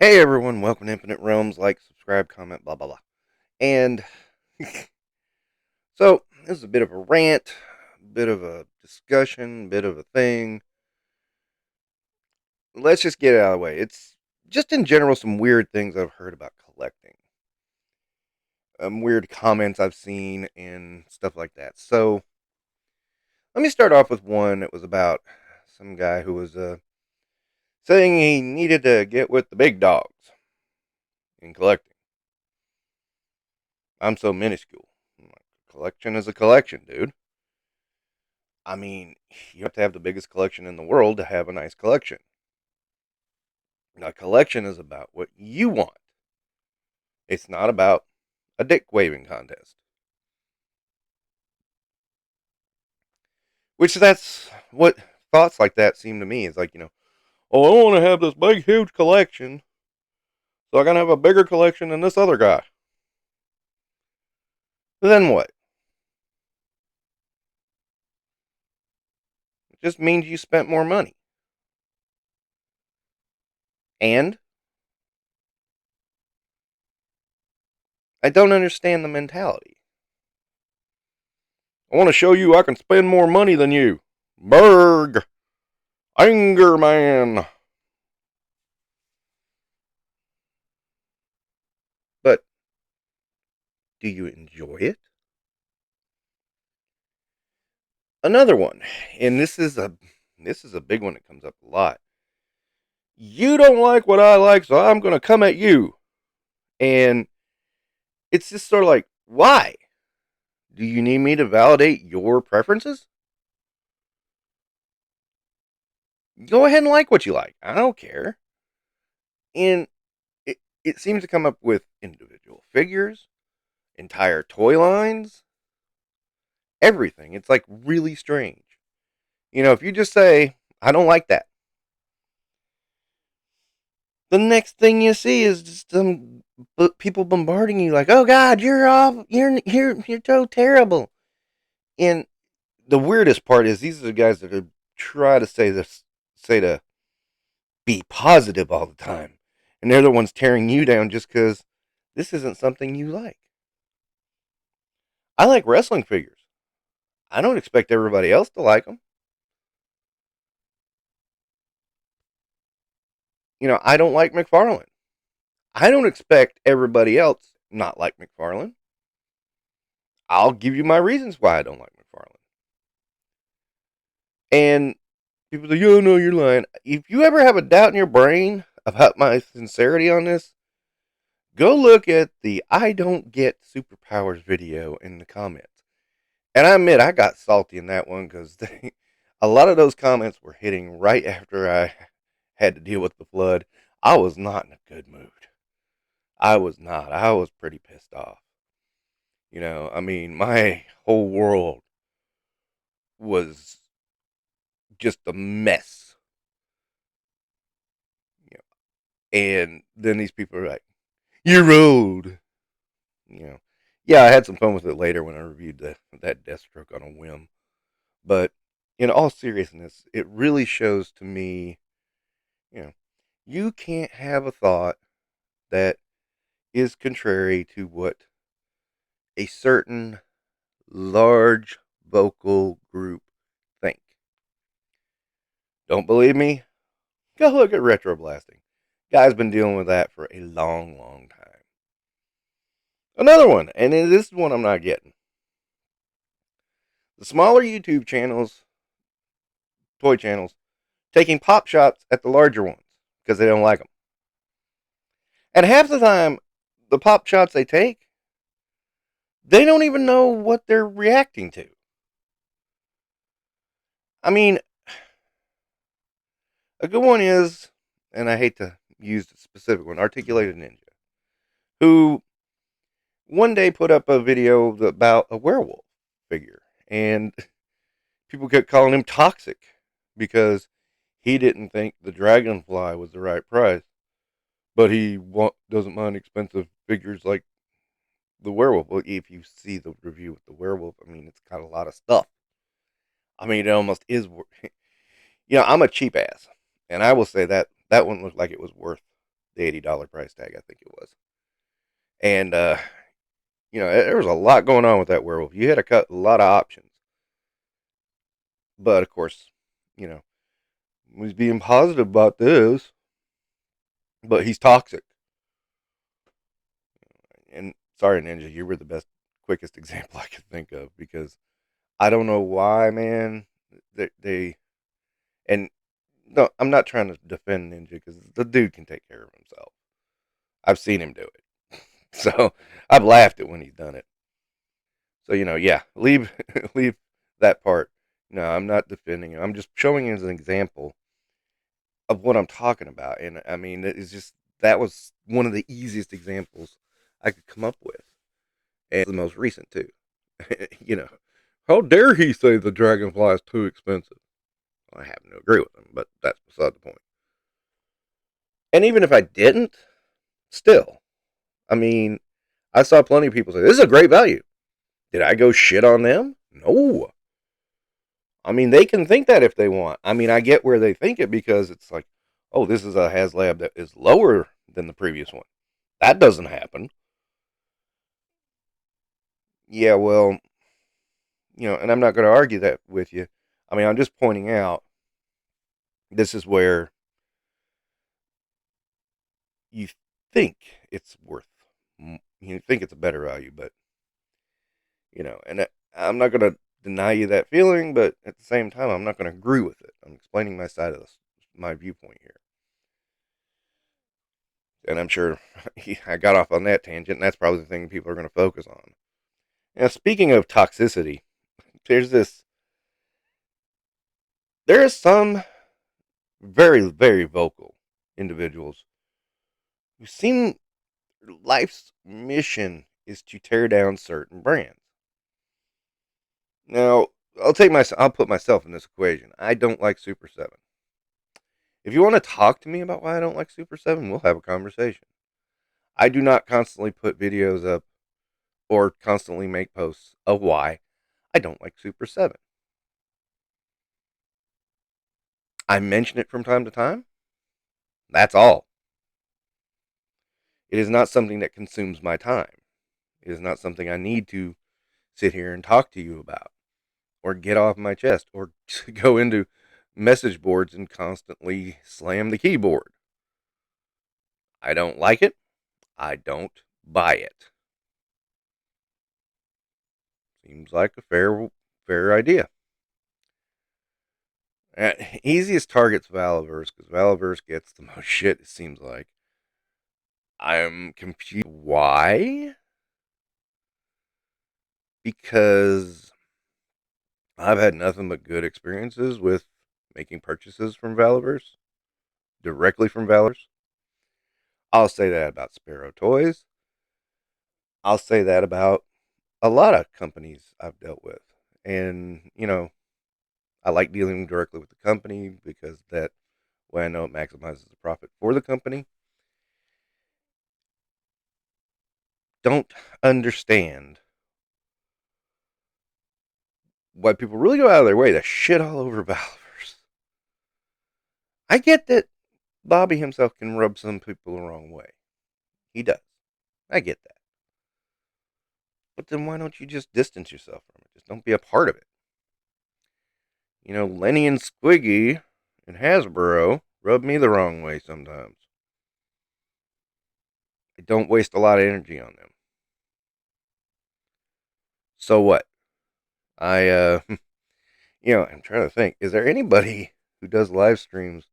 Hey everyone, welcome to Infinite Realms. Like, subscribe, comment, blah blah blah. And so this is a bit of a rant, a bit of a discussion, a bit of a thing. Let's just get it out of the way. It's just in general some weird things I've heard about collecting. Weird comments I've seen and stuff like that. So let me start off with one that was about some guy who was saying he needed to get with the big dogs in collecting. I'm so minuscule. I'm like, collection is a collection, dude. I mean, you have to have the biggest collection in the world to have a nice collection. A collection is about what you want. It's not about a dick waving contest. Which that's what thoughts like that seem to me. It's like, oh, I want to have this big, huge collection, so I gotta have a bigger collection than this other guy. Then what? It just means you spent more money. And I don't understand the mentality. I want to show you I can spend more money than you. Berg! Anger man! But do you enjoy it? Another one, and this is a big one that comes up a lot. You don't like what I like, so I'm going to come at you. And it's just sort of like, why? Do you need me to validate your preferences? Go ahead and like what you like. I don't care. And it seems to come up with individual figures, entire toy lines, everything. It's like really strange. If you just say, I don't like that, the next thing you see is just some people bombarding you like, "Oh God, you're so terrible." And the weirdest part is these are the guys that are try to say to be positive all the time, and they're the ones tearing you down just because this isn't something you like. I like wrestling figures. I don't expect everybody else to like them. I don't like McFarlane. I don't expect everybody else not like McFarlane. I'll give you my reasons why I don't like McFarlane. And people say, "Yo, no, you're lying." If you ever have a doubt in your brain about my sincerity on this, go look at the "I don't get superpowers" video in the comments. And I admit I got salty in that one because a lot of those comments were hitting right after I had to deal with the flood. I was not in a good mood. I was not. I was pretty pissed off. I mean, my whole world was just a mess. You And then these people are like, "You're old." You know, yeah, I had some fun with it later when I reviewed that Deathstroke on a whim. But in all seriousness, it really shows to me, you know, you can't have a thought that is contrary to what a certain large vocal group think. Don't believe me? Go look at retro blasting. Guy's been dealing with that for a long, long time. Another one, and this is one I'm not getting. The smaller YouTube channels, toy channels, taking pop shots at the larger ones because they don't like them. And half the time, the pop shots they take, they don't even know what they're reacting to. I mean, a good one is, and I hate to use a specific one, Articulated Ninja, who one day put up a video about a werewolf figure, and people kept calling him toxic because he didn't think the dragonfly was the right price, but he doesn't mind expensive figures like the werewolf. Well, if you see the review with the werewolf, I mean, it's got a lot of stuff. I mean, it almost is. I'm a cheap ass, and I will say that one looked like it was worth. the $80 price tag, I think it was. And there was a lot going on with that werewolf. You had a lot of options, but of course, you know, was being positive about this, but he's toxic. And sorry, Ninja, you were the quickest example I could think of because I don't know why, man. They and no, I'm not trying to defend Ninja because the dude can take care of himself. I've seen him do it, so I've laughed at when he's done it. So yeah, leave leave that part. No, I'm not defending him. I'm just showing you as an example of what I'm talking about. And I mean, it's just that was one of the easiest examples I could come up with, and the most recent too. you know, how dare he say the dragonfly is too expensive? Well, I happen to agree with him, but that's beside the point. And even if I didn't, still, I mean, I saw plenty of people say this is a great value. Did I go shit on them? No. I mean, they can think that if they want. I mean, I get where they think it because it's like, oh, this is a HasLab that is lower than the previous one. That doesn't happen. Yeah, well, and I'm not going to argue that with you. I mean, I'm just pointing out this is where you think it's worth, you think it's a better value, but, and I'm not going to deny you that feeling, but at the same time, I'm not going to agree with it. I'm explaining my side of this, my viewpoint here. And I'm sure I got off on that tangent, and that's probably the thing people are going to focus on. Now, speaking of toxicity, there's this, there are some very, very vocal individuals who seem life's mission is to tear down certain brands. Now, I'll put myself in this equation. I don't like Super 7. If you want to talk to me about why I don't like Super 7, we'll have a conversation. I do not constantly put videos up or constantly make posts of why I don't like Super 7. I mention it from time to time. That's all. It is not something that consumes my time. It is not something I need to sit here and talk to you about or get off my chest or go into message boards and constantly slam the keyboard. I don't like it. I don't buy it. Seems like a fair idea. Easiest target's Valaverse because Valaverse gets the most shit, it seems like. I'm confused. Why? Because I've had nothing but good experiences with making purchases from Valaverse, directly from Valaverse. I'll say that about Sparrow Toys. I'll say that about a lot of companies I've dealt with. And, I like dealing directly with the company because that way I know it maximizes the profit for the company. Don't understand why people really go out of their way to shit all over Valverse. I get that Bobby himself can rub some people the wrong way. He does. I get that. But then why don't you just distance yourself from it? Just don't be a part of it. Lenny and Squiggy and Hasbro rub me the wrong way sometimes. I don't waste a lot of energy on them. So what? I'm trying to think. Is there anybody who does live streams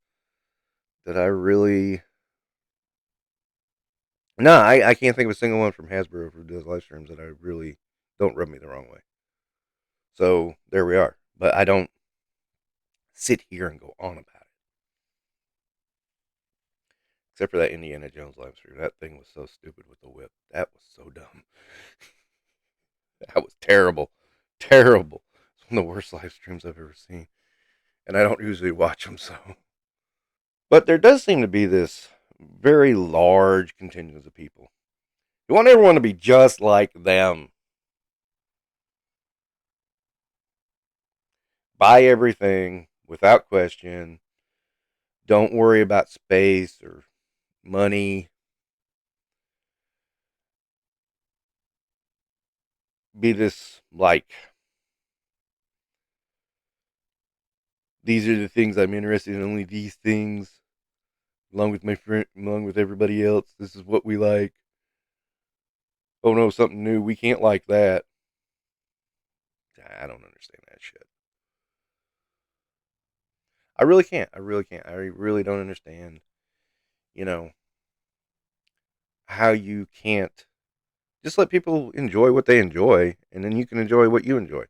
that I really. No, I can't think of a single one from Hasbro who does live streams that I really don't rub me the wrong way. So there we are. But I don't sit here and go on about it. Except for that Indiana Jones live stream. That thing was so stupid with the whip. That was so dumb. That was terrible. Terrible. It's one of the worst live streams I've ever seen. And I don't usually watch them, so. But there does seem to be this very large contingent of people who want everyone to be just like them. Buy everything without question. Don't worry about space or money be this like, these are the things I'm interested in, only these things, along with my friend, along with everybody else. This is what we like. Oh no, something new. We can't like that. I don't understand that shit. I really can't. I really can't. I really don't understand, you know, how you can't just let people enjoy what they enjoy and then you can enjoy what you enjoy.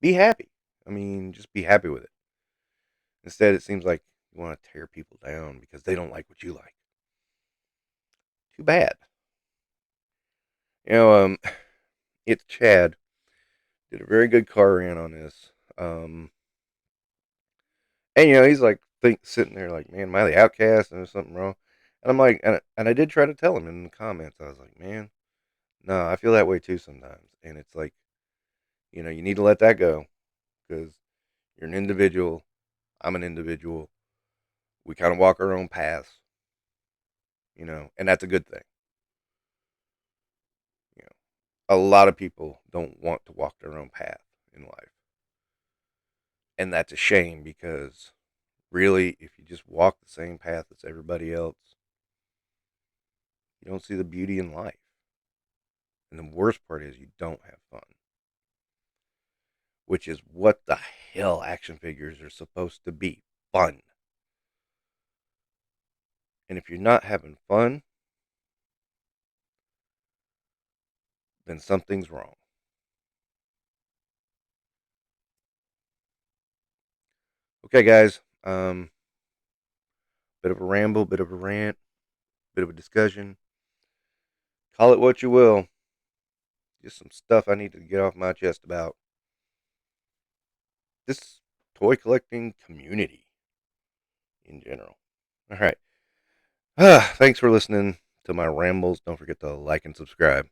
Be happy. I mean, just be happy with it. Instead, it seems like you want to tear people down because they don't like what you like. Too bad. You know, it's Chad. Did a very good car rant on this. And he's like sitting there like, man, am I the outcast and there's something wrong? And I'm like, and I did try to tell him in the comments. I was like, man, no, I feel that way too sometimes. And it's like, you need to let that go because you're an individual. I'm an individual. We kind of walk our own paths, and that's a good thing. You know, a lot of people don't want to walk their own path in life. And that's a shame because really, if you just walk the same path as everybody else, you don't see the beauty in life. And the worst part is you don't have fun, which is what the hell action figures are supposed to be, fun. And if you're not having fun, then something's wrong. Okay, guys. Bit of a ramble, bit of a rant, bit of a discussion. Call it what you will. Just some stuff I need to get off my chest about this toy collecting community in general. All right. Thanks for listening to my rambles. Don't forget to like and subscribe.